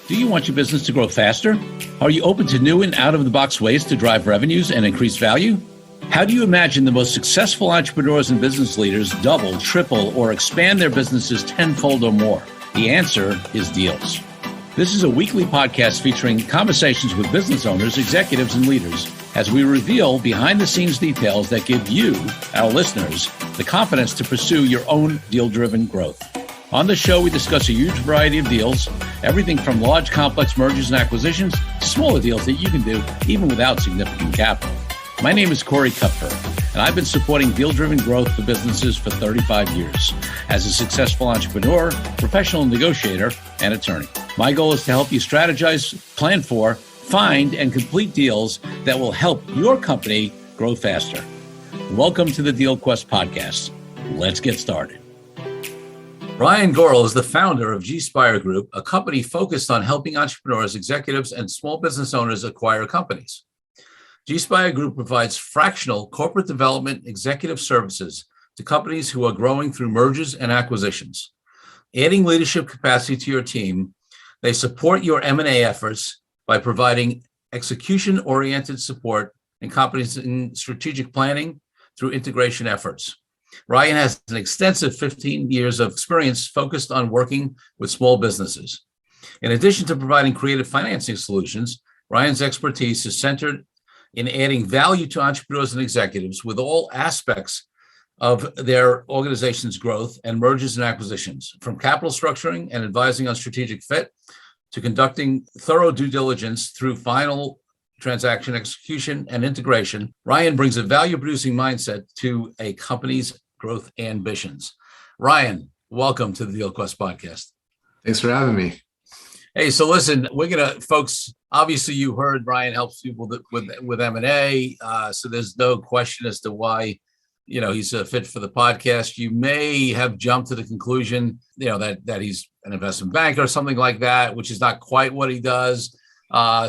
Do you want your business to grow faster? Are you open to new and out-of-the-box ways to drive revenues and increase value? How do you imagine the most successful entrepreneurs and business leaders double, triple, or expand their businesses tenfold or more? The answer is deals. This is a weekly podcast featuring conversations with business owners, executives, and leaders as we reveal behind-the-scenes details that give you, our listeners, the confidence to pursue your own deal-driven growth. On the show, we discuss a huge variety of deals, everything from large, complex mergers and acquisitions to smaller deals that you can do even without significant capital. My name is Corey Kupfer, and I've been supporting deal-driven growth for businesses for 35 years as a successful entrepreneur, professional negotiator, and attorney. My goal is to help you strategize, plan for, find, and complete deals that will help your company grow faster. Welcome to the Deal Quest podcast. Let's get started. Ryan Goral is the founder of G-Spire Group, a company focused on helping entrepreneurs, executives, and small business owners acquire companies. G-Spire Group provides fractional corporate development executive services to companies who are growing through mergers and acquisitions. Adding leadership capacity to your team, they support your M&A efforts by providing execution-oriented support and competence in strategic planning through integration efforts. Ryan has an extensive 15 years of experience focused on working with small businesses. In addition to providing creative financing solutions, Ryan's expertise is centered in adding value to entrepreneurs and executives with all aspects of their organization's growth and mergers and acquisitions, from capital structuring and advising on strategic fit to conducting thorough due diligence through final transaction execution and integration. Ryan brings a value-producing mindset to a company's growth ambitions. Ryan, welcome to the Deal Quest podcast. Thanks for having me. Hey, so listen, folks, obviously you heard Ryan helps people with M&A, so there's no question as to why, he's a fit for the podcast. You may have jumped to the conclusion, that he's an investment banker or something like that, which is not quite what he does.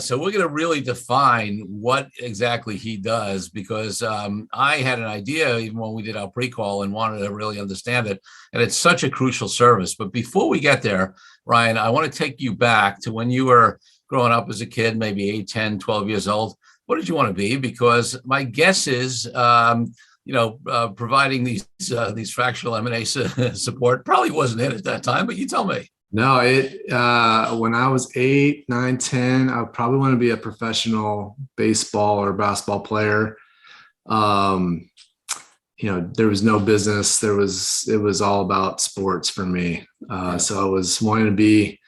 So we're going to really define what exactly he does, because I had an idea even when we did our pre-call and wanted to really understand it. And it's such a crucial service. But before we get there, Ryan, I want to take you back to when you were growing up as a kid, maybe 8, 10, 12 years old. What did you want to be? Because my guess is, providing these fractional M&A support probably wasn't it at that time, but you tell me. No, when I was 8, 9, 10, I would probably want to be a professional baseball or basketball player. There was no business. It was all about sports for me. So I was wanting to be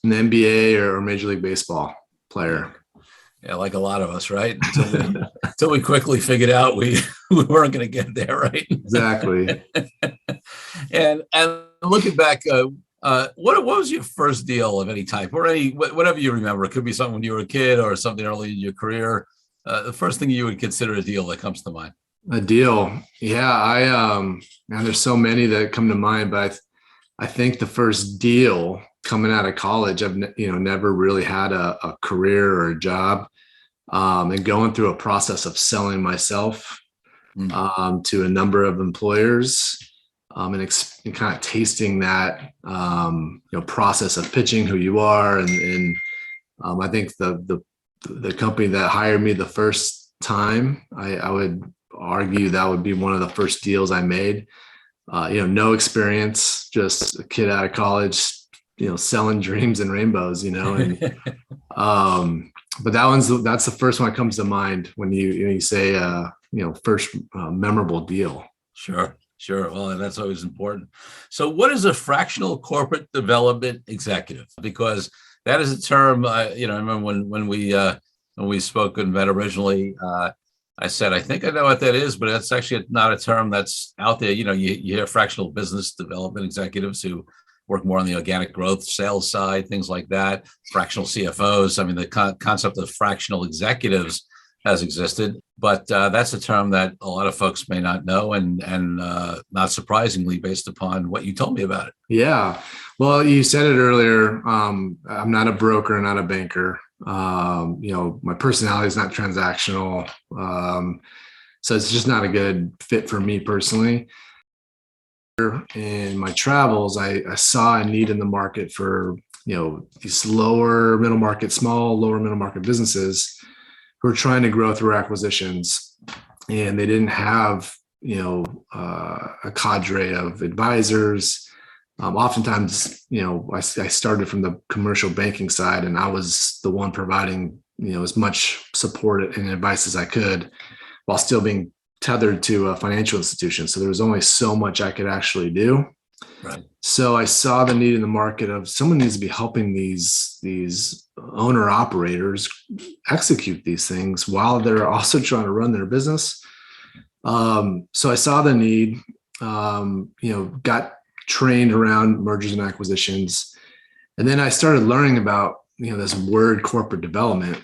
an NBA or Major League Baseball player. Yeah, like a lot of us, right? Until we quickly figured out we weren't going to get there, right? Exactly. And looking back, what was your first deal of any type, or whatever you remember? It could be something when you were a kid or something early in your career. The first thing you would consider a deal that comes to mind. A deal, yeah. There's so many that come to mind, but I think the first deal coming out of college, I've never really had a career or a job, and going through a process of selling myself to a number of employers. And kind of tasting that, process of pitching who you are. And I think the company that hired me the first time, I would argue that would be one of the first deals I made. No experience, just a kid out of college, selling dreams and rainbows, and, but that's the first one that comes to mind when you say, first memorable deal. Sure. Well, that's always important. So what is a fractional corporate development executive? Because that is a term, I remember when we spoke and met originally, I said, I think I know what that is, but that's actually not a term that's out there. You hear fractional business development executives who work more on the organic growth sales side, things like that, fractional CFOs. I mean, the concept of fractional executives has existed, but that's a term that a lot of folks may not know, and not surprisingly, based upon what you told me about it. Yeah, well, you said it earlier. I'm not a broker, not a banker. My personality is not transactional, so it's just not a good fit for me personally. In my travels, I saw a need in the market for these lower middle market, small lower middle market businesses who are trying to grow through acquisitions, and they didn't have a cadre of advisors. Oftentimes, I started from the commercial banking side, and I was the one providing as much support and advice as I could, while still being tethered to a financial institution. So there was only so much I could actually do. Right. So I saw the need in the market of someone needs to be helping these owner operators execute these things while they're also trying to run their business. So I saw the need, got trained around mergers and acquisitions. And then I started learning about, this word corporate development,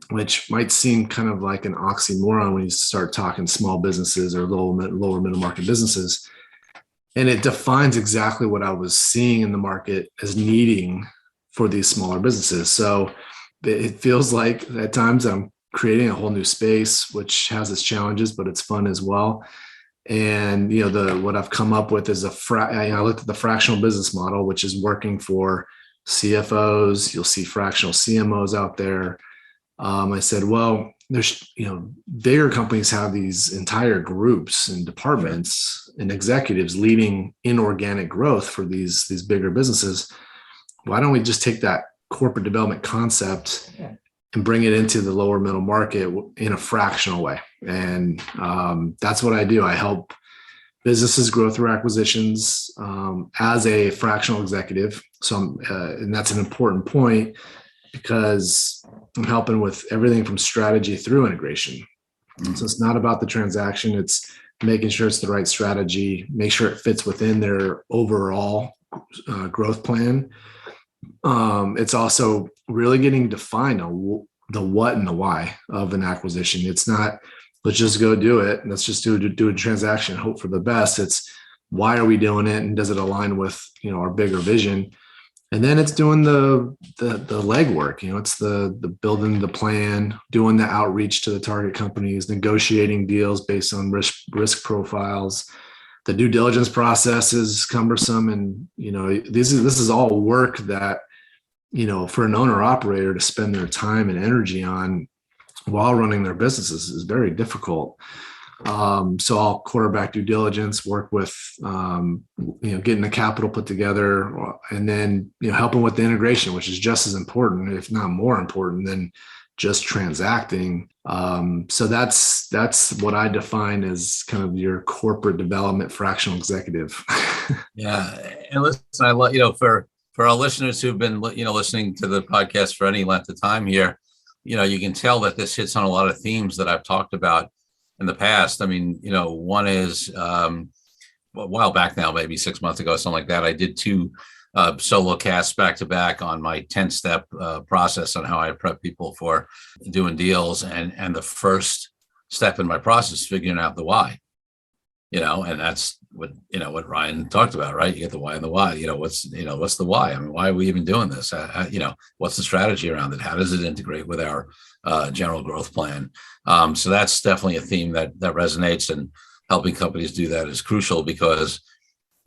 which might seem kind of like an oxymoron when you start talking small businesses or lower middle market businesses. And it defines exactly what I was seeing in the market as needing for these smaller businesses. So it feels like at times I'm creating a whole new space, which has its challenges, but it's fun as well. And what I've come up with is I looked at the fractional business model, which is working for CFOs. You'll see fractional CMOs out there. I said, well, there's bigger companies have these entire groups and departments and executives leading inorganic growth for these bigger businesses. Why don't we just take that corporate development concept and bring it into the lower middle market in a fractional way? And that's what I do. I help businesses grow through acquisitions as a fractional executive. So and that's an important point, because I'm helping with everything from strategy through integration. So it's not about the transaction. It's making sure it's the right strategy, make sure it fits within their overall growth plan. It's also really getting defined on the what and the why of an acquisition. It's not, let's just go do it. Let's just do a transaction, hope for the best. It's why are we doing it? And does it align with, our bigger vision? And then it's doing the legwork. It's the building the plan, doing the outreach to the target companies, negotiating deals based on risk profiles. The due diligence process is cumbersome, and this is all work that for an owner operator to spend their time and energy on while running their businesses is very difficult. So I'll quarterback due diligence, work with, getting the capital put together, and then, helping with the integration, which is just as important, if not more important than just transacting. So that's what I define as kind of your corporate development fractional executive. Yeah. And listen, I love, for our listeners who've been, listening to the podcast for any length of time here, you can tell that this hits on a lot of themes that I've talked about in the past. I mean, one is a while back now, maybe 6 months ago, something like that. I did 2 solo casts back to back on my 10-step process on how I prep people for doing deals. And the first step in my process is figuring out the why, and that's what Ryan talked about, right? You get the why and the why, what's the why? I mean, why are we even doing this? What's the strategy around it? How does it integrate with our general growth plan? So that's definitely a theme that resonates, and helping companies do that is crucial, because,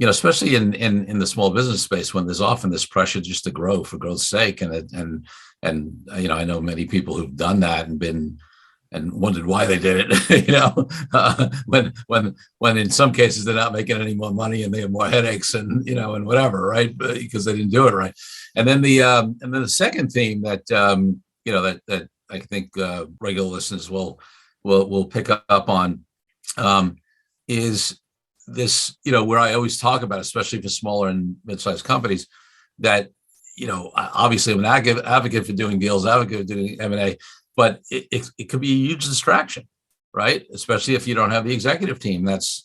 especially in the small business space, when there's often this pressure just to grow for growth's sake. And I know many people who've done that and wondered why they did it, when in some cases they're not making any more money and they have more headaches and whatever, right? Because they didn't do it right. And then the second theme that, that I think regular listeners will pick up on is this, where I always talk about, especially for smaller and mid-sized companies, that, obviously I'm an advocate for doing deals, advocate for doing M&A, but it could be a huge distraction, right? Especially if you don't have the executive team that's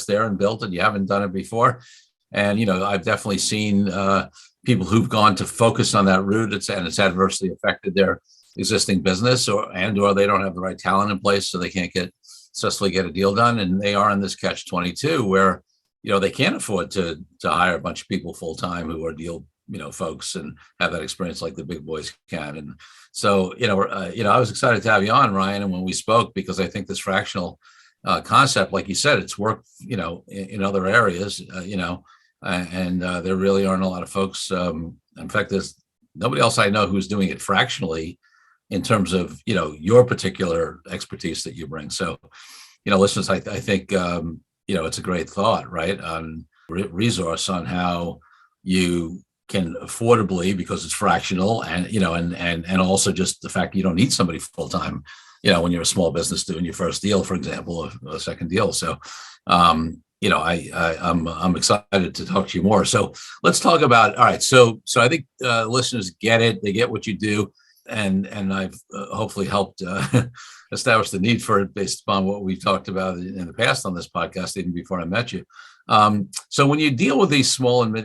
there and built, and you haven't done it before. And, I've definitely seen people who've gone to focus on that route, and it's adversely affected their existing business, or they don't have the right talent in place, so they can't successfully get a deal done. And they are in this catch-22 where, they can't afford to hire a bunch of people full-time who are deal folks and have that experience like the big boys can. And so, I was excited to have you on, Ryan. And when we spoke, because I think this fractional concept, like you said, it's worked, in other areas, and there really aren't a lot of folks In fact, there's nobody else I know who's doing it fractionally in terms of, your particular expertise that you bring. So, listeners, I think, it's a great thought, right? On resource on how you can affordably, because it's fractional, and, and also just the fact you don't need somebody full time, when you're a small business doing your first deal, for example, or a second deal. So, I'm excited to talk to you more. So let's talk about, all right. So I think listeners get it. They get what you do. And I've hopefully helped establish the need for it based upon what we've talked about in the past on this podcast, even before I met you. So when you deal with these small and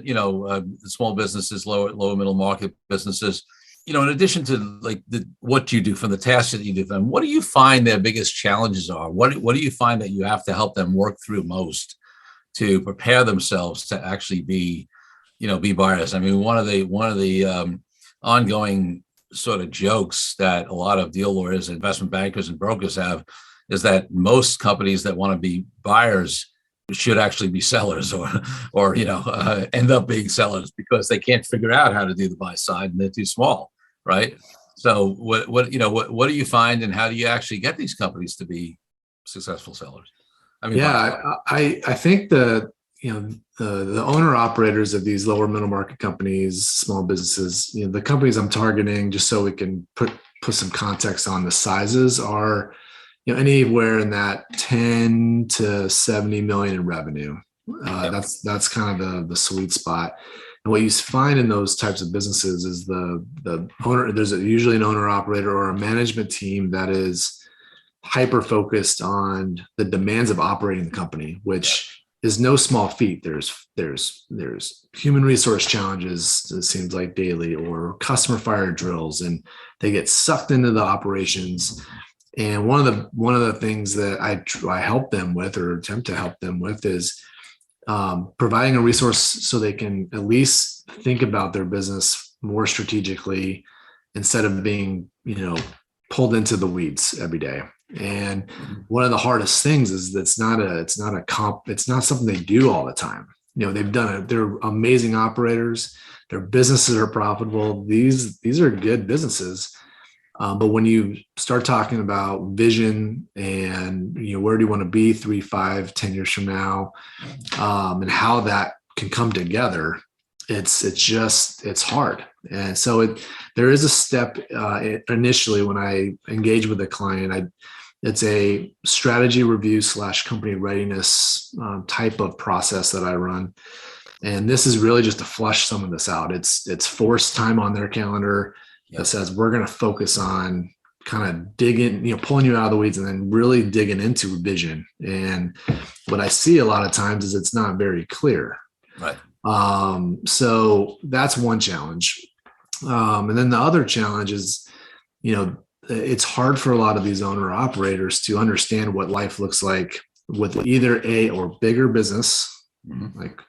small businesses, lower middle market businesses, in addition to what you do from the tasks that you do for them, what do you find their biggest challenges are? What do you find that you have to help them work through most to prepare themselves to actually be buyers? I mean, one of the ongoing sort of jokes that a lot of deal lawyers, investment bankers, and brokers have is that most companies that want to be buyers should actually be sellers, or end up being sellers because they can't figure out how to do the buy side and they're too small, right? So what do you find, and how do you actually get these companies to be successful sellers? I think the owner operators of these lower middle market companies, small businesses, the companies I'm targeting, just so we can put some context on the sizes, are anywhere in that 10 to 70 million in revenue. That's kind of the sweet spot. And what you find in those types of businesses is the owner, there's usually an owner operator or a management team that is hyper focused on the demands of operating the company, which is no small feat. There's human resource challenges, it seems like daily, or customer fire drills, and they get sucked into the operations. And one of the things that I help them with, or attempt to help them with, is providing a resource so they can at least think about their business more strategically instead of being, pulled into the weeds every day. And one of the hardest things is that it's not something they do all the time. They've done it. They're amazing operators. Their businesses are profitable. These are good businesses. But when you start talking about vision and, where do you want to be 3, 5, 10 years from now, and how that can come together, it's hard. And so there is a step initially when I engage with a client. It's a strategy review / company readiness type of process that I run. And this is really just to flush some of this out. It's forced time on their calendar that says, we're going to focus on kind of digging, pulling you out of the weeds and then really digging into vision. And what I see a lot of times is it's not very clear. Right. So that's one challenge. And then the other challenge is, it's hard for a lot of these owner operators to understand what life looks like with either a or bigger business. Mm-hmm. Like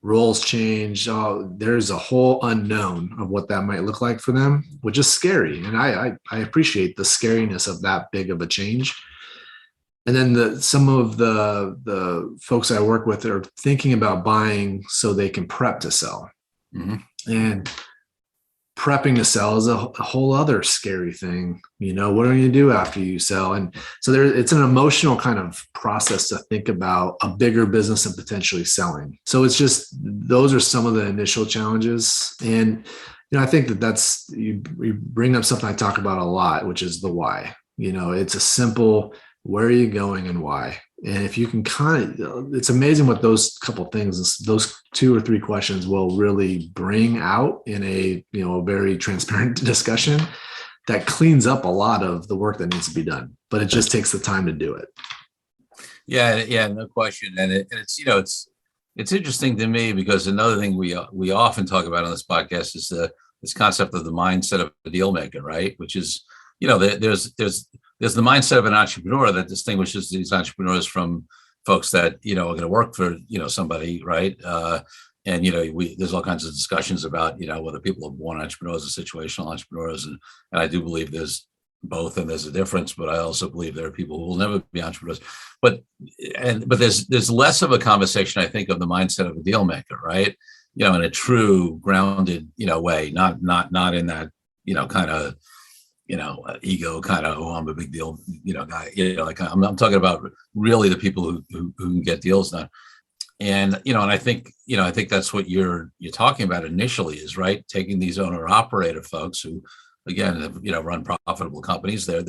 roles change. There's a whole unknown of what that might look like for them, which is scary. And I appreciate the scariness of that big of a change. And then some of the folks I work with are thinking about buying so they can prep to sell. Mm-hmm. And prepping to sell is a whole other scary thing. What are you going to do after you sell? And so it's an emotional kind of process to think about a bigger business and potentially selling. So it's just, those are some of the initial challenges. And, I think that's, you bring up something I talk about a lot, which is the why. It's a simple, where are you going and why? And if you can it's amazing what those couple things, those 2 or 3 questions will really bring out in a very transparent discussion that cleans up a lot of the work that needs to be done. But it just takes the time to do it. Yeah, no question. And it's it's interesting to me because another thing we often talk about on this podcast is this concept of the mindset of a deal maker, right? Which is there's the mindset of an entrepreneur that distinguishes these entrepreneurs from folks that, are going to work for, somebody, right? And, there's all kinds of discussions about, whether people are born entrepreneurs or situational entrepreneurs. And I do believe there's both and there's a difference, but I also believe there are people who will never be entrepreneurs. But there's less of a conversation, I think, of the mindset of a deal maker, right? in a true grounded, way, not in that, kind of, ego kind of, oh, I'm a big deal, guy, like I'm talking about really the people who can get deals done. And, and I think that's what you're talking about initially is right. Taking these owner operator folks who, again, have, run profitable companies. They're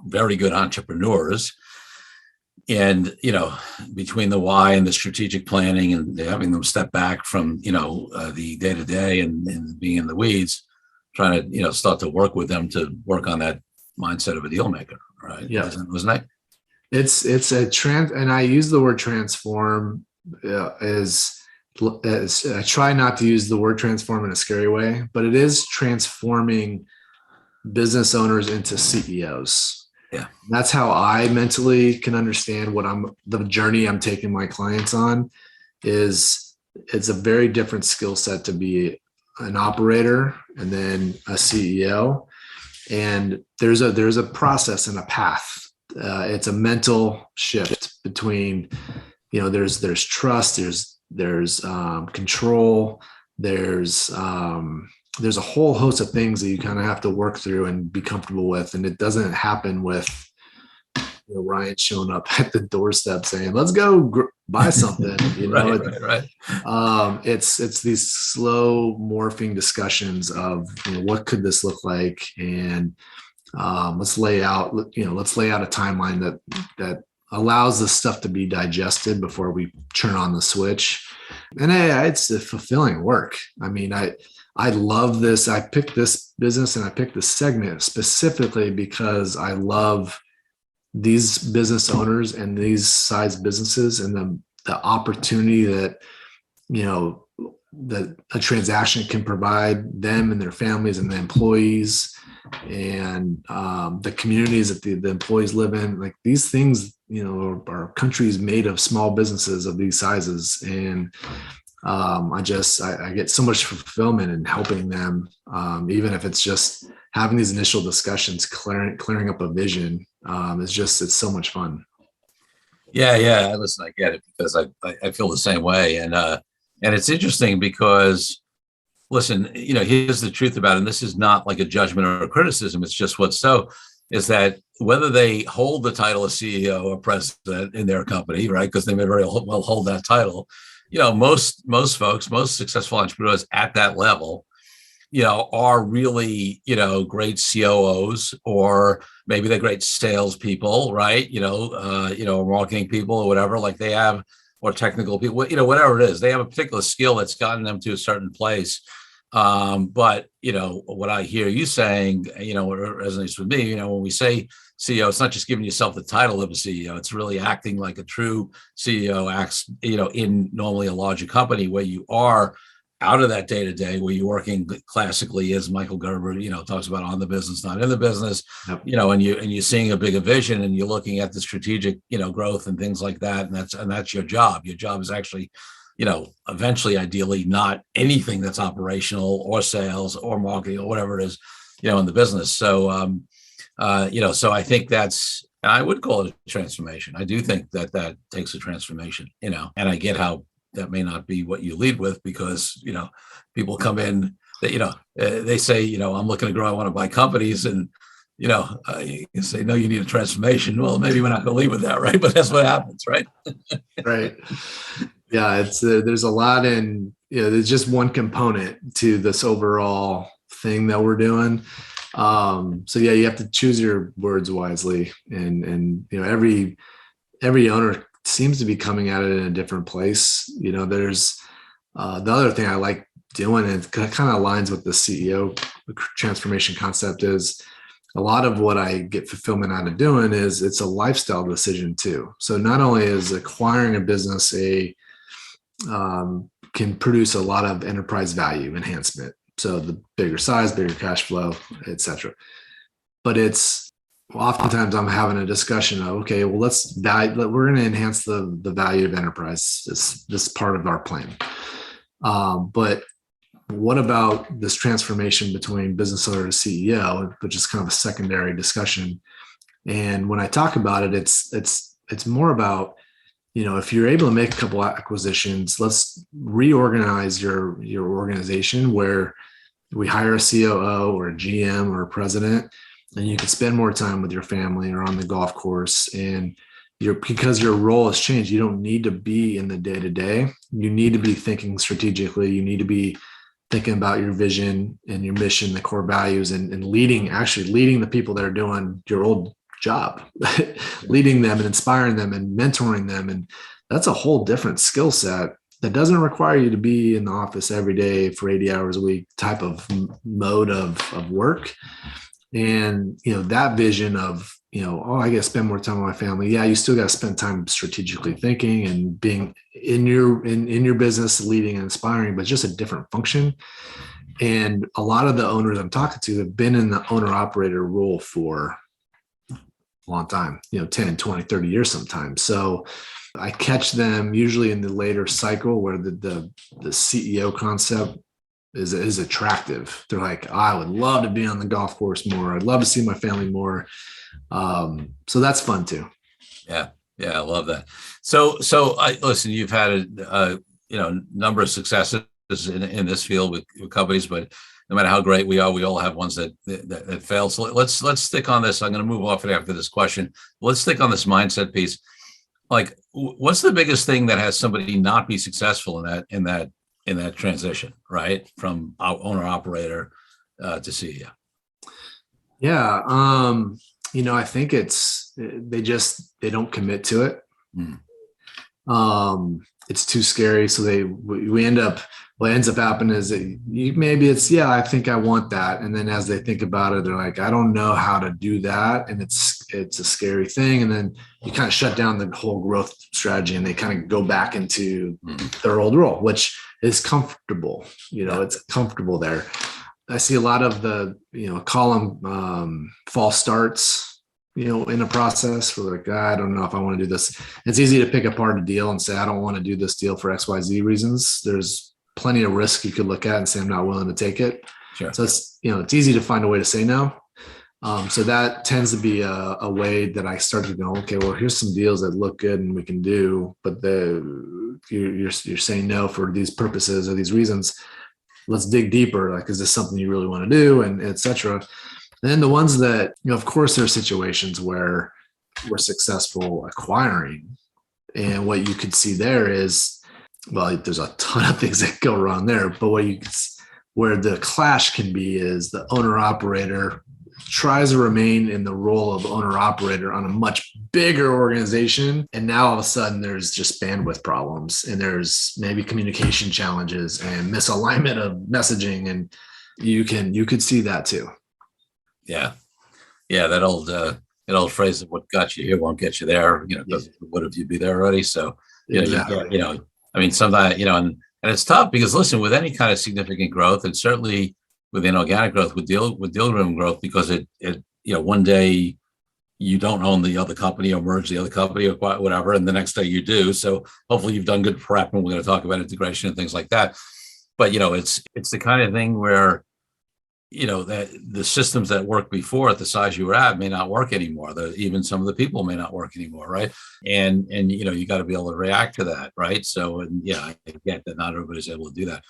very good entrepreneurs. And, between the why and the strategic planning and having them step back from, the day to day and being in the weeds, trying to, start to work with them to work on that mindset of a deal maker. Right. Yeah. Wasn't it? It's a trend. And I use the word transform as I try not to use the word transform in a scary way, but it is transforming business owners into CEOs. Yeah. That's how I mentally can understand the journey I'm taking my clients on is it's a very different skill set to be an operator and then a CEO. And there's a process and a path. It's a mental shift between, there's trust, there's control, there's a whole host of things that you kind of have to work through and be comfortable with. And it doesn't happen with Ryan showing up at the doorstep saying, let's go buy something, right. It's these slow morphing discussions of, what could this look like? And let's lay out a timeline that allows this stuff to be digested before we turn on the switch. And it's a fulfilling work. I mean, I love this. I picked this business and I picked this segment specifically because I love these business owners and these size businesses and the opportunity that, that a transaction can provide them and their families and the employees and the communities that the employees live in. Like these things, our country is made of small businesses of these sizes. And I get so much fulfillment in helping them, even if it's just having these initial discussions, clearing up a vision. It's so much fun. Yeah. Listen, I get it because I feel the same way. And it's interesting because, listen, here's the truth about it. And this is not like a judgment or a criticism. It's just is that whether they hold the title of CEO or president in their company, right? Because they may very well hold that title. Most folks, most successful entrepreneurs at that level, are really, great COOs, or maybe they're great salespeople, right? Marketing people or whatever, like they have, or technical people, whatever it is, they have a particular skill that's gotten them to a certain place. But, what I hear you saying, what resonates with me, when we say CEO, it's not just giving yourself the title of a CEO. It's really acting like a true CEO acts, in normally a larger company where you are out of that day to day, where you're working classically, as Michael Gerber, talks about, on the business, not in the business. Yep. And you're seeing a bigger vision and you're looking at the strategic, growth and things like that. And that's your job. Your job is actually, eventually, ideally, not anything that's operational or sales or marketing or whatever it is, in the business. So, so I think I would call it a transformation. I do think that takes a transformation, and I get how that may not be what you lead with because, people come in that, they say, I'm looking to grow. I want to buy companies. And, you say, no, you need a transformation. Well, maybe we're not going to lead with that. Right. But that's what happens. Right. Right. Yeah. It's there's a lot in, there's just one component to this overall thing that we're doing. So yeah, you have to choose your words wisely, and every owner seems to be coming at it in a different place. There's the other thing I like doing, and it kind of aligns with the CEO transformation concept, is a lot of what I get fulfillment out of doing is it's a lifestyle decision too. So not only is acquiring a business can produce a lot of enterprise value enhancement. So the bigger size, bigger cash flow, et cetera. But oftentimes I'm having a discussion of, okay, well, we're going to enhance the value of enterprise. This part of our plan. But what about this transformation between business owner to CEO, which is kind of a secondary discussion? And when I talk about it, it's more about if you're able to make a couple acquisitions, let's reorganize your organization where we hire a COO or a GM or a president, and you can spend more time with your family or on the golf course. And because your role has changed, you don't need to be in the day to day. You need to be thinking strategically. You need to be thinking about your vision and your mission, the core values, and leading the people that are doing your old job, leading them and inspiring them and mentoring them. And that's a whole different skill set that doesn't require you to be in the office every day for 80 hours a week type of mode of work. And, that vision of, I got to spend more time with my family. Yeah, you still got to spend time strategically thinking and being in your business, leading and inspiring, but just a different function. And a lot of the owners I'm talking to have been in the owner operator role for a long time, 10, 20, 30 years sometimes. So I catch them usually in the later cycle where the CEO concept is attractive. They're like, I would love to be on the golf course more. I'd love to see my family more. So that's fun too. Yeah. I love that. So listen, you've had a number of successes in this field with companies, but no matter how great we are, we all have ones that fail. So let's stick on this. I'm going to move off it after this question. Let's stick on this mindset piece. Like, what's the biggest thing that has somebody not be successful in that transition, right? From owner operator to CEO. Yeah. I think they don't commit to it. It's too scary. So we end up, what ends up happening is that I think I want that. And then as they think about it, they're like, I don't know how to do that. And it's a scary thing. And then you kind of shut down the whole growth strategy and they kind of go back into their old role, which is comfortable. It's comfortable there. I see a lot of the, call them false starts, in a process where like, I don't know if I want to do this. It's easy to pick apart a deal and say, I don't want to do this deal for XYZ reasons. There's plenty of risk you could look at and say, I'm not willing to take it. Sure. So it's easy to find a way to say no. So that tends to be a way that I start to go, okay, well, here's some deals that look good and we can do, but you're saying no for these purposes or these reasons. Let's dig deeper. Like, is this something you really want to do? And et cetera. And then the ones that, of course, there are situations where we're successful acquiring. And what you could see there is, well, there's a ton of things that go wrong there, but where the clash can be is the owner operator tries to remain in the role of owner operator on a much bigger organization. And now all of a sudden there's just bandwidth problems and there's maybe communication challenges and misalignment of messaging. And you could see that too. Yeah. That old phrase of what got you here won't get you there, what if you be there already? So, exactly. I mean, sometimes, and it's tough because listen, with any kind of significant growth and certainly within organic growth, with deal-driven growth, because it one day you don't own the other company or merge the other company or whatever, and the next day you do. So hopefully you've done good prep, and we're going to talk about integration and things like that. But it's the kind of thing where that the systems that worked before at the size you were at may not work anymore. Even some of the people may not work anymore, right? And you got to be able to react to that, right? So I get that not everybody's able to do that.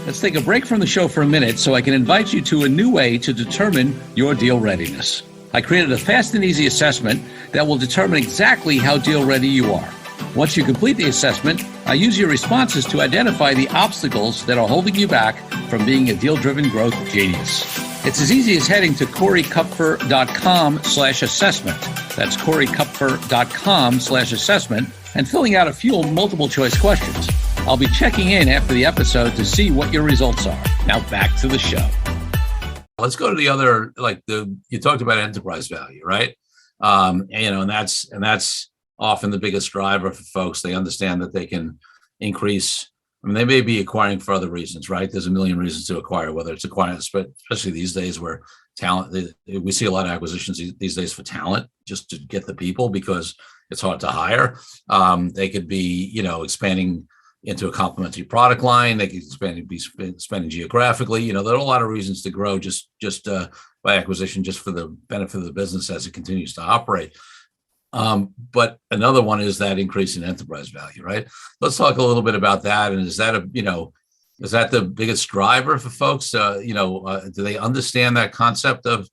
Let's take a break from the show for a minute so I can invite you to a new way to determine your deal readiness. I created a fast and easy assessment that will determine exactly how deal ready you are. Once you complete the assessment, I use your responses to identify the obstacles that are holding you back from being a deal-driven growth genius. It's as easy as heading to CoreyKupfer.com/assessment. That's CoreyKupfer.com/assessment and filling out a few multiple choice questions. I'll be checking in after the episode to see what your results are. Now back to the show. Let's go to the other, you talked about enterprise value, right? And that's often the biggest driver for folks. They understand that they can increase. I mean, they may be acquiring for other reasons, right? There's a million reasons to acquire, whether it's acquiring, especially these days where talent, we see a lot of acquisitions these days for talent, just to get the people because it's hard to hire. They could be, expanding into a complementary product line. They could be expanding geographically. There are a lot of reasons to grow just by acquisition, just for the benefit of the business as it continues to operate. But another one is that increase in enterprise value, right? Let's talk a little bit about that. And is that is that the biggest driver for folks? Do they understand that concept of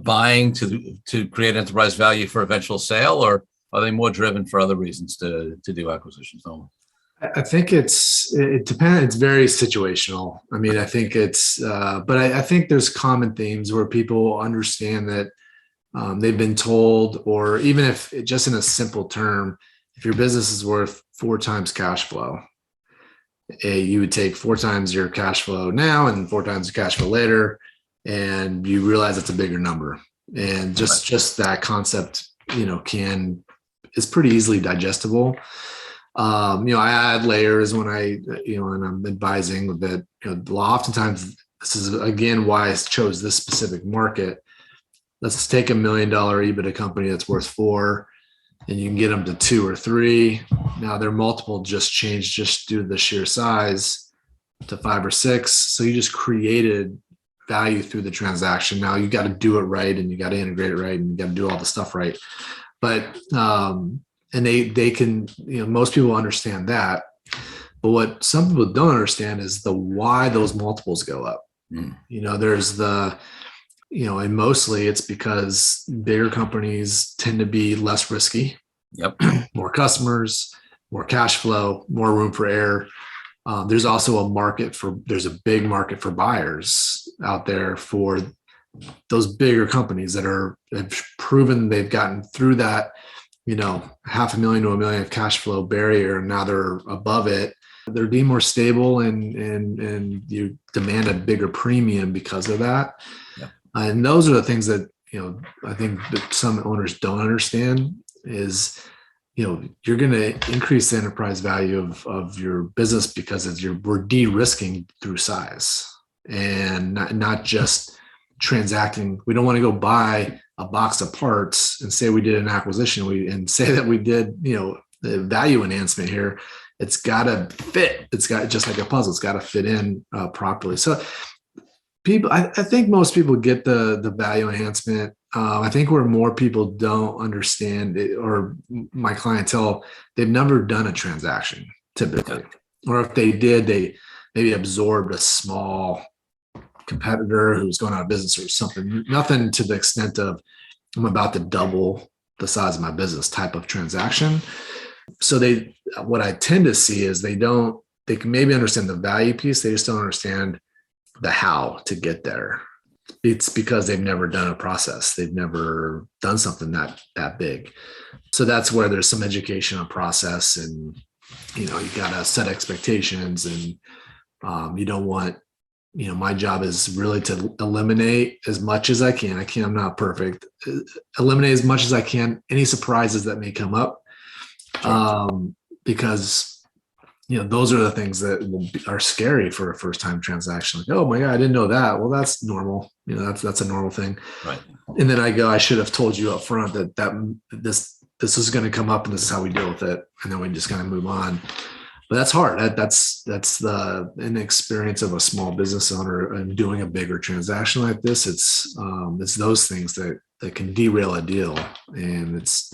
buying to create enterprise value for eventual sale, or are they more driven for other reasons to do acquisitions? I think it depends. It's very situational. I mean, I think but I think there's common themes where people understand that they've been told, or even if just in a simple term, if your business is worth 4 times cash flow, you would take 4 times your cash flow now and 4 times your cash flow later, and you realize it's a bigger number. And just that concept, is pretty easily digestible. I add layers when when I'm advising that, oftentimes this is again why I chose this specific market. Let's take $1 million EBITDA company that's worth 4, and you can get them to 2 or 3. Now their multiple just changed just due to the sheer size to 5 or 6. So you just created value through the transaction. Now you got to do it right, and you got to integrate it right, and you got to do all the stuff right. But and they can, most people understand that. But what some people don't understand is the why those multiples go up. There's and mostly it's because bigger companies tend to be less risky. Yep. More customers, more cash flow, more room for error. There's also there's a big market for buyers out there for those bigger companies that have proven they've gotten through that, $500,000 to $1 million of cash flow barrier, and now they're above it. They're being more stable, and you demand a bigger premium because of that. Yeah. And those are the things that, I think that some owners don't understand is, you're going to increase the enterprise value of your business because we're de-risking through size, and not just transacting. We don't want to go buy a box of parts and say we did an acquisition and say that we did, the value enhancement here. It's got to fit. It's got, just like a puzzle, it's got to fit in properly. So I think most people get the value enhancement. I think where more people don't understand it, or my clientele, they've never done a transaction typically, or if they did, they maybe absorbed a small competitor who's going out of business or something. Nothing to the extent of I'm about to double the size of my business type of transaction. So what I tend to see is they can maybe understand the value piece. They just don't understand the how to get there. It's because they've never done a process. They've never done something that big. So that's where there's some education on process, and, you got to set expectations, and you don't want, my job is really to eliminate as much as I can. I'm not perfect. Eliminate as much as I can any surprises that may come up, because those are the things that are scary for a first-time transaction. Like, oh my God, I didn't know that. Well, that's normal. That's a normal thing. Right. And then I should have told you up front that this is going to come up, and this is how we deal with it. And then we just kind of move on. But that's hard. That's the inexperience of a small business owner and doing a bigger transaction like this. It's those things that can derail a deal, and it's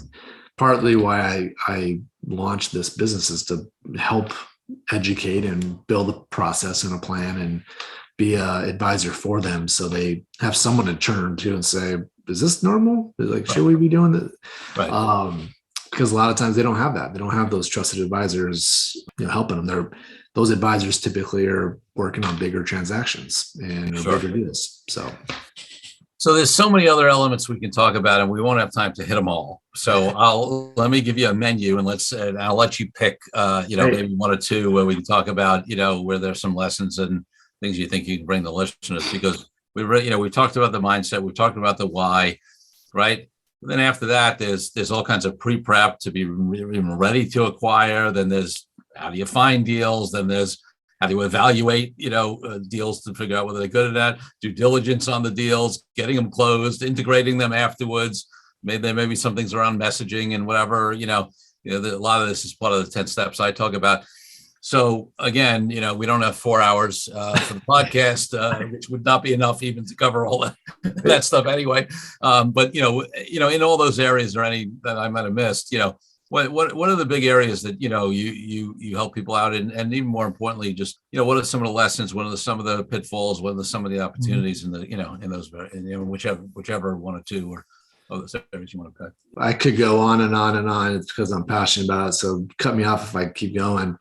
partly why I launched this business, is to help educate and build a process and a plan and be an advisor for them, so they have someone to turn to and say, "Is this normal? Like, should we be doing this?" Right. Because a lot of times they don't have that. They don't have those trusted advisors, helping them. Those advisors typically are working on bigger transactions and bigger deals. So there's so many other elements we can talk about, and we won't have time to hit them all. So let me give you a menu, and I'll let you pick, maybe 1 or 2 where we can talk about, where there's some lessons and things you think you can bring the listeners, because we talked about the mindset, we've talked about the why, right? Then after that, there's all kinds of pre-prep to be even ready to acquire. Then there's how do you find deals? Then there's how do you evaluate, deals to figure out whether they're good at that, due diligence on the deals, getting them closed, integrating them afterwards. There may be some things around messaging and whatever, a lot of this is part of the 10 steps I talk about. So again, we don't have 4 hours for the podcast, which would not be enough even to cover all that stuff anyway. But in all those areas, or any that I might have missed, what are the big areas that you help people out in, and even more importantly, just what are some of the lessons, what are some of the pitfalls, what are some of the opportunities in the in those whichever one or two or those areas you want to pick. I could go on and on and on. It's because I'm passionate about it. So cut me off if I keep going.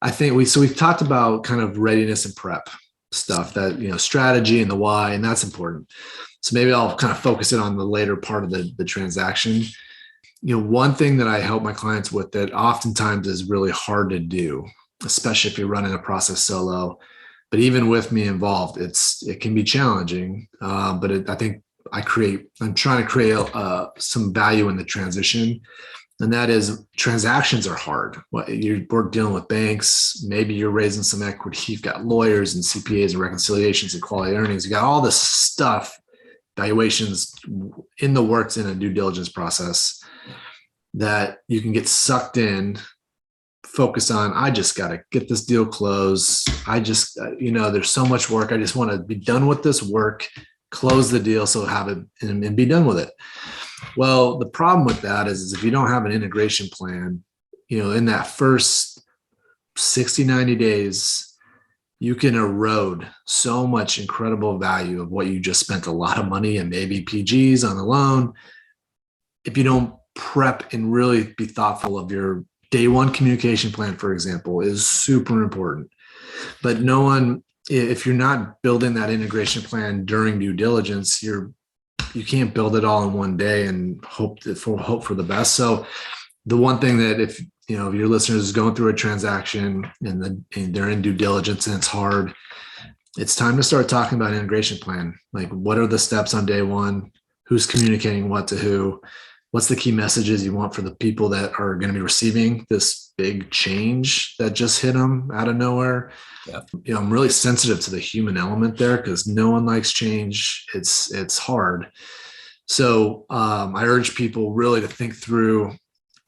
I think we've talked about kind of readiness and prep stuff, that strategy and the why, and that's important. So maybe I'll kind of focus it on the later part of the transaction. One thing that I help my clients with that oftentimes is really hard to do, especially if you're running a process solo, but even with me involved, it can be challenging. But I think I'm trying to create some value in the transition. And that is, transactions are hard. We're dealing with banks. Maybe you're raising some equity. You've got lawyers and CPAs and reconciliations and quality earnings. You got all this stuff, valuations in the works in a due diligence process that you can get sucked in, focus on, I just got to get this deal closed. There's so much work. I just want to be done with this work, close the deal, so have it and be done with it. Well, the problem with that is if you don't have an integration plan, in that first 60, 90 days, you can erode so much incredible value of what you just spent a lot of money and maybe PGs on the loan. If you don't prep and really be thoughtful of your day one communication plan, for example, is super important. But if you're not building that integration plan during due diligence, you can't build it all in one day and hope for the best. So the one thing that if your listeners is going through a transaction and they're in due diligence and it's hard, it's time to start talking about integration plan. Like, what are the steps on day one? Who's communicating what to who? What's the key messages you want for the people that are going to be receiving this big change that just hit them out of nowhere? Yeah. I'm really sensitive to the human element there because no one likes change. It's hard. So I urge people really to think through.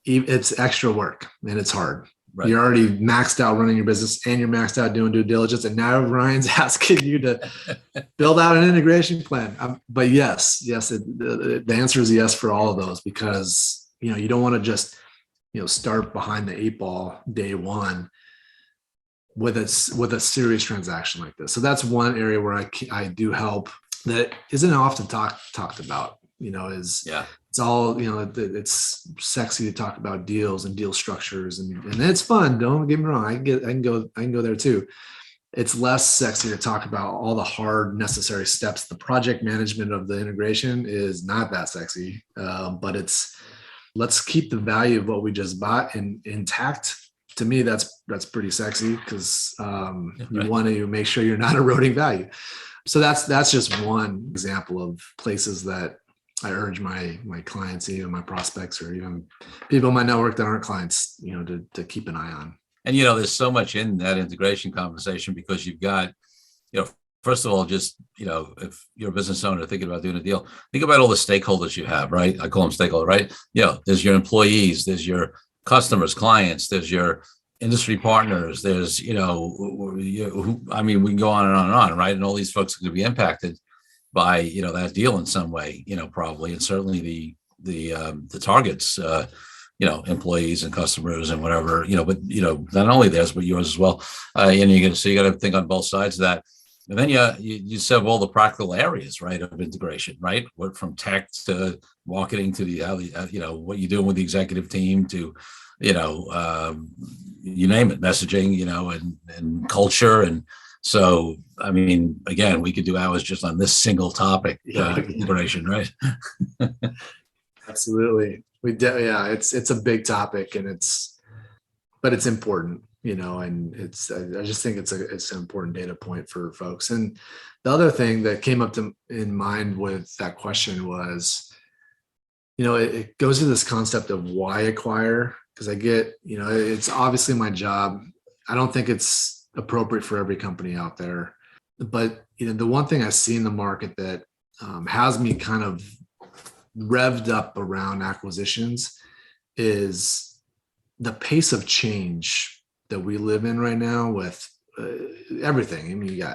It's extra work and it's hard. Right. You're already maxed out running your business and you're maxed out doing due diligence. And now Ryan's asking you to build out an integration plan. But yes, the answer is yes for all of those, because, you don't want to just, start behind the 8 ball day one with a serious transaction like this. So that's one area where I do help that isn't often talked about, It's all, it's sexy to talk about deals and deal structures and it's fun. Don't get me wrong. I can go there too. It's less sexy to talk about all the hard necessary steps. The project management of the integration is not that sexy, but let's keep the value of what we just bought intact. To me, that's pretty sexy because you want to make sure you're not eroding value. So that's just one example of places that I urge my clients, even my prospects, or even people in my network that aren't clients, to keep an eye on. And, there's so much in that integration conversation because you've got, first of all, just, if you're a business owner thinking about doing a deal, think about all the stakeholders you have, right? I call them stakeholders, right? There's your employees, there's your customers, clients, there's your industry partners, there's, we can go on and on and on, right? And all these folks are going to be impacted by that deal in some way, probably, and certainly the targets, employees and customers and whatever, but not only theirs but yours as well, and you got to think on both sides of that, and then you have all the practical areas, right, of integration, right? What from tech to marketing to what you're doing with the executive team to you name it, messaging, and culture. And so, again, we could do hours just on this single topic, integration, right? Absolutely. It's a big topic but it's important, and I just think it's an important data point for folks. And the other thing that came up in mind with that question was, it goes to this concept of why acquire, because I get, it's obviously my job. I don't think it's appropriate for every company out there, but the one thing I see in the market that has me kind of revved up around acquisitions is the pace of change that we live in right now with everything.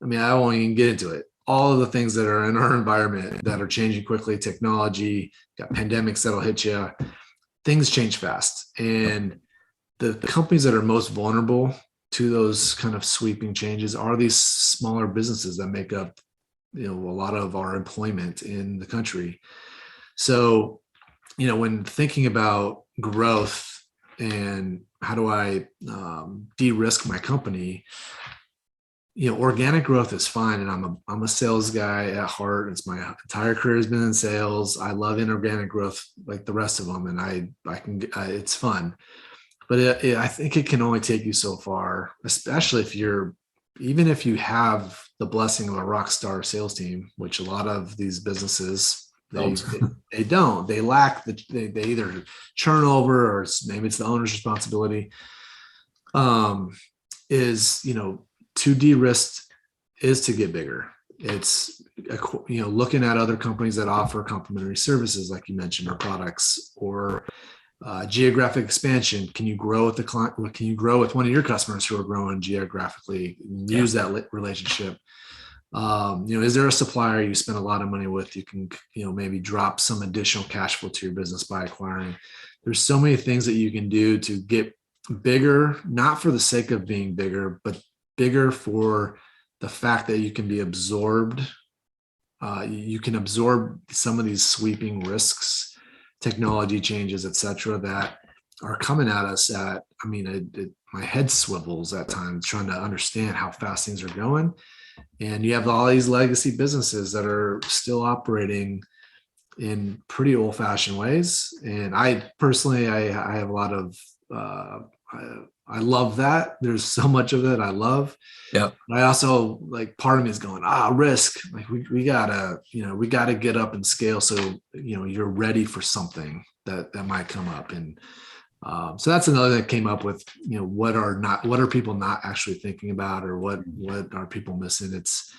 I won't even get into it. All of the things that are in our environment that are changing quickly, technology, got pandemics that'll hit you, things change fast. And the companies that are most vulnerable to those kind of sweeping changes are these smaller businesses that make up, a lot of our employment in the country. So, when thinking about growth and how do I de-risk my company, organic growth is fine. And I'm a sales guy at heart. It's my entire career has been in sales. I love inorganic growth like the rest of them. And it's fun, but I think it can only take you so far, especially even if you have the blessing of a rock star sales team, which a lot of these businesses, they don't, they lack they either churn over or maybe it's the owner's responsibility. To de-risk is to get bigger. It's, looking at other companies that offer complementary services, like you mentioned, or products, or geographic expansion. Can you grow with the client? Can you grow with one of your customers who are growing geographically? Use that relationship. Is there a supplier you spend a lot of money with? You can, maybe drop some additional cash flow to your business by acquiring. There's so many things that you can do to get bigger, not for the sake of being bigger, but bigger for the fact that you can be absorbed. You can absorb some of these sweeping risks, technology changes, et cetera, that are coming at us my head swivels at times trying to understand how fast things are going. And you have all these legacy businesses that are still operating in pretty old fashioned ways. And I personally, I have a lot of, I love that. There's so much of it I love. Yeah. I also, like, part of me is going, risk. Like we gotta get up and scale. So, you're ready for something that might come up. And so that's another that came up with, what are people not actually thinking about, or what are people missing? It's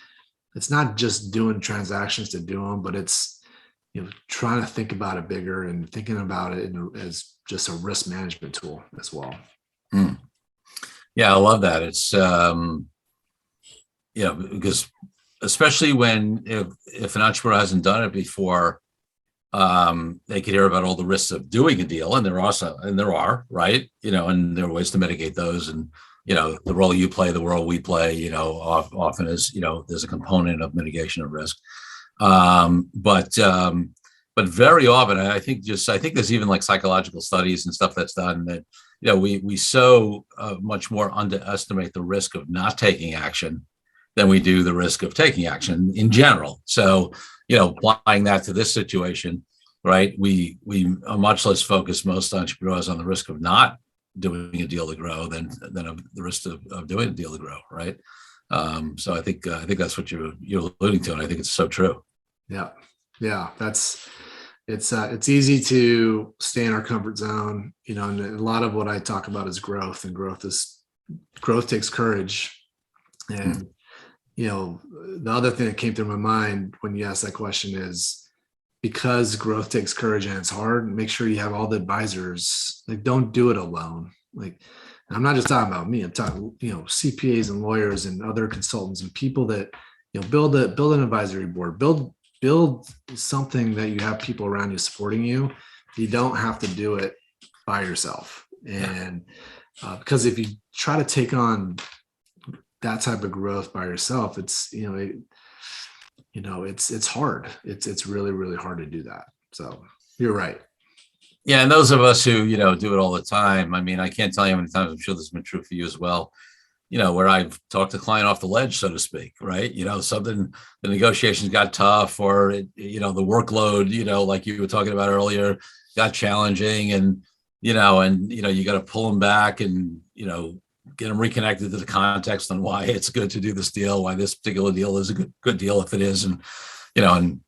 not just doing transactions to do them, but it's, trying to think about it bigger and thinking about it as just a risk management tool as well. Mm. Yeah, I love that. It's, because especially if an entrepreneur hasn't done it before, they could hear about all the risks of doing a deal, and there are, right? And there are ways to mitigate those. And, the role you play, the role we play, often is, there's a component of mitigation of risk. But very often, I think there's even like psychological studies and stuff that's done that, we so much more underestimate the risk of not taking action than we do the risk of taking action in general. So, applying that to this situation, right? We are much less focused, most entrepreneurs, on the risk of not doing a deal to grow than the risk of doing a deal to grow, right? So I think that's what you're alluding to, and I think it's so true. Yeah, it's easy to stay in our comfort zone, and a lot of what I talk about is growth, and growth takes courage. And the other thing that came through my mind when you asked that question is, because growth takes courage and it's hard, make sure you have all the advisors. Like, don't do it alone. Like, I'm not just talking about me. I'm talking, CPAs and lawyers and other consultants and people that, build an advisory board, build something that you have people around you supporting you. You don't have to do it by yourself. And because if you try to take on that type of growth by yourself, it's, it's hard. It's really, really hard to do that. So you're right. Yeah. And those of us who, do it all the time. I can't tell you how many times, I'm sure this has been true for you as well, where I've talked the client off the ledge, so to speak, right? The negotiations got tough, or, the workload, like you were talking about earlier, got challenging, and, you got to pull them back and, get them reconnected to the context on why it's good to do this deal, why this particular deal is a good deal if it is. And, and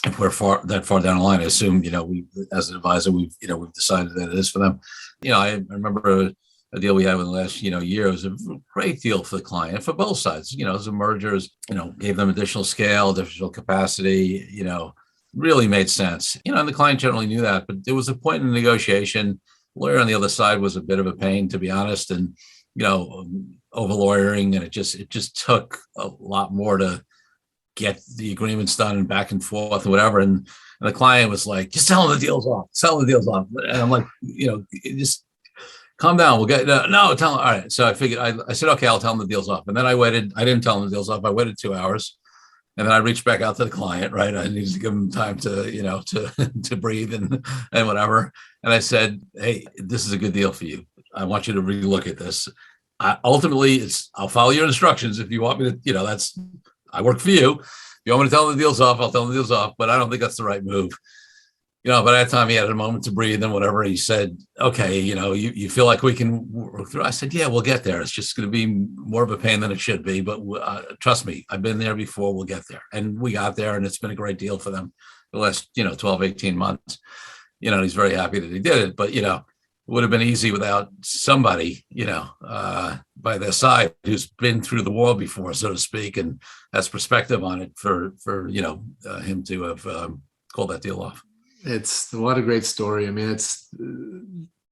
if we're that far down the line, I assume, we, as an advisor, we've decided that it is for them. I remember a deal we had in the last, year. It was a great deal for the client, for both sides. As a mergers, gave them additional scale, additional capacity, really made sense. And the client generally knew that, but there was a point in the negotiation Lawyer on the other side was a bit of a pain, to be honest, and over lawyering, and it just took a lot more to get the agreements done and back and forth and whatever. And the client was like, just tell them the deal's off, And I'm like, just calm down. We'll get, no, tell them. All right. So I figured, I said, okay, I'll tell them the deal's off. And then I waited. I didn't tell them the deal's off. I waited 2 hours. And then I reached back out to the client, right? I needed to give them time to, to breathe and whatever. And I said, hey, this is a good deal for you. I want you to relook at this. Ultimately, I'll follow your instructions. If you want me to, I work for you. If you want me to tell them the deal's off, I'll tell them the deal's off. But I don't think that's the right move. By that time he had a moment to breathe and whatever. He said, okay, you feel like we can work through. I said, yeah, we'll get there. It's just going to be more of a pain than it should be. But trust me, I've been there before. We'll get there. And we got there, and it's been a great deal for them the last, 12, 18 months. He's very happy that he did it. But, it would have been easy without somebody, by their side who's been through the world before, so to speak, and has perspective on it for him to have called that deal off. It's what a great story. I mean,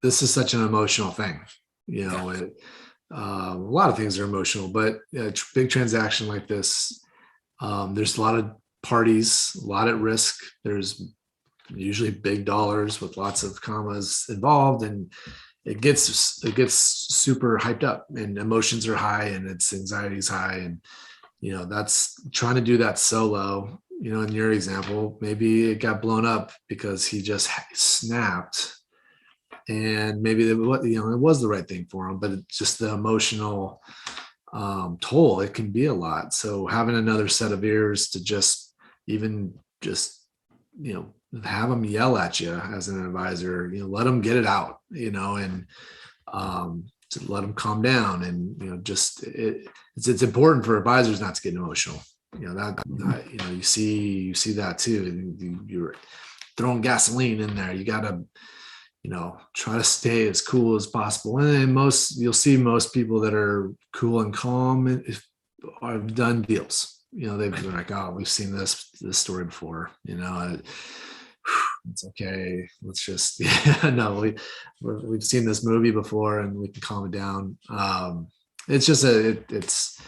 this is such an emotional thing, a lot of things are emotional, but a big transaction like this, there's a lot of parties, a lot at risk. There's usually big dollars with lots of commas involved, and it gets super hyped up, and emotions are high, and its anxiety is high. And, that's trying to do that solo. In your example, maybe it got blown up because he just snapped, and maybe it was the right thing for him, but it's just the emotional toll. It can be a lot. So having another set of ears to just have them yell at you as an advisor, let them get it out, and to let them calm down, and it's important for advisors not to get emotional. You see that too. And you're throwing gasoline in there. You got to, try to stay as cool as possible. And you'll see most people that are cool and calm have done deals. They've been like, oh, we've seen this story before. It's okay. Let's just, we've seen this movie before, and we can calm it down. It's just it's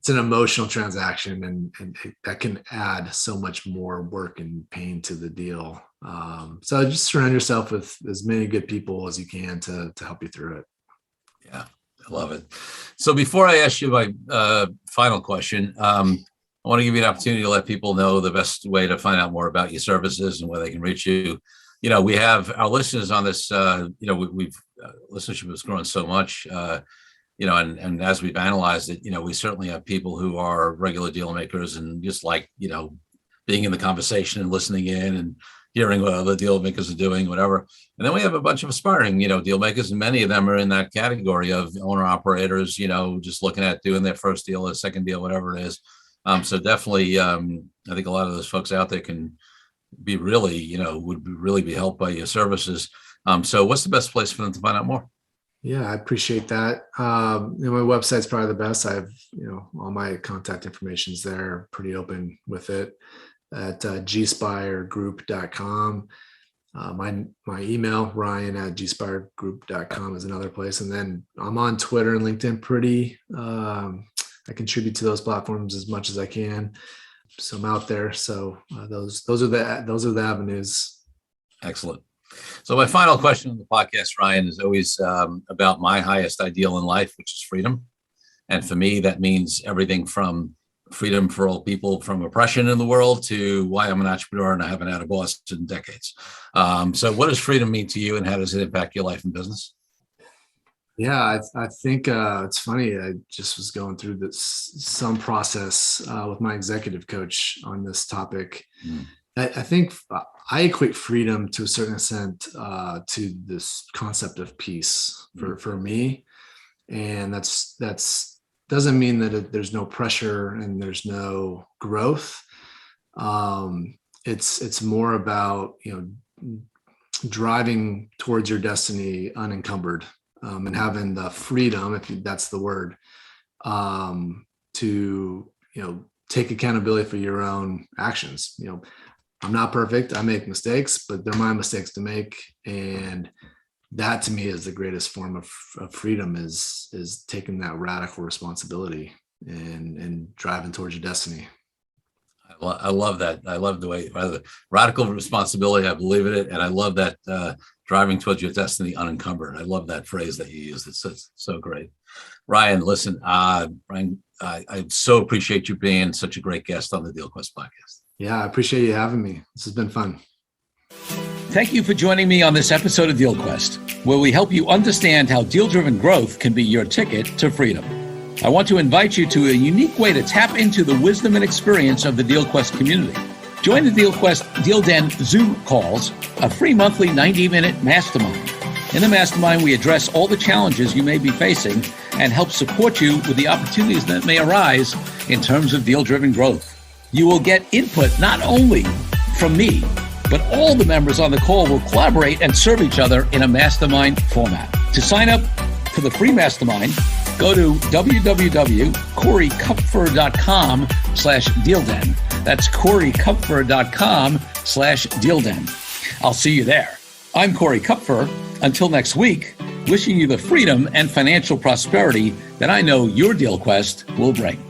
an emotional transaction, and that can add so much more work and pain to the deal. So just surround yourself with as many good people as you can to help you through it. Yeah, I love it. So before I ask you my final question, I want to give you an opportunity to let people know the best way to find out more about your services and where they can reach you. We have our listeners on this, we've listenership has grown so much, and as we've analyzed it, we certainly have people who are regular deal makers and just like, being in the conversation and listening in and hearing what other deal makers are doing, whatever. And then we have a bunch of aspiring, deal makers, and many of them are in that category of owner operators, just looking at doing their first deal or second deal, whatever it is. So definitely, I think a lot of those folks out there can be really, would really be helped by your services. So what's the best place for them to find out more? Yeah, I appreciate that. My website's probably the best. I have, all my contact information is there, pretty open with it at gspiregroup.com. My email, ryan@gspiregroup.com, is another place. And then I'm on Twitter and LinkedIn I contribute to those platforms as much as I can. So I'm out there. So those are the avenues. Excellent. So my final question on the podcast, Ryan, is always about my highest ideal in life, which is freedom. And for me, that means everything from freedom for all people from oppression in the world to why I'm an entrepreneur and I haven't had a boss in decades. So what does freedom mean to you, and how does it impact your life and business? Yeah, I think it's funny. I just was going through some process with my executive coach on this topic. I think I equate freedom to a certain extent to this concept of peace for me, and that's doesn't mean that there's no pressure and there's no growth. It's more about driving towards your destiny unencumbered. And having the freedom, if that's the word, to take accountability for your own actions. I'm not perfect. I make mistakes, but they're my mistakes to make, and that to me is the greatest form of freedom, is taking that radical responsibility and driving towards your destiny. I love that. I love the way radical responsibility. I believe in it. And I love that driving towards your destiny unencumbered. I love that phrase that you used. It's so great. Ryan, listen, Ryan, I so appreciate you being such a great guest on the DealQuest podcast. Yeah, I appreciate you having me. This has been fun. Thank you for joining me on this episode of DealQuest, where we help you understand how deal-driven growth can be your ticket to freedom. I want to invite you to a unique way to tap into the wisdom and experience of the DealQuest community. Join the DealQuest Deal Den Zoom calls, a free monthly 90-minute mastermind. In the mastermind, we address all the challenges you may be facing and help support you with the opportunities that may arise in terms of deal-driven growth. You will get input not only from me, but all the members on the call will collaborate and serve each other in a mastermind format. To sign up for the free mastermind, go to www.coreykupfer.com/dealden. That's coreykupfer.com/dealden. I'll see you there. I'm Corey Kupfer. Until next week, wishing you the freedom and financial prosperity that I know your DealQuest will bring.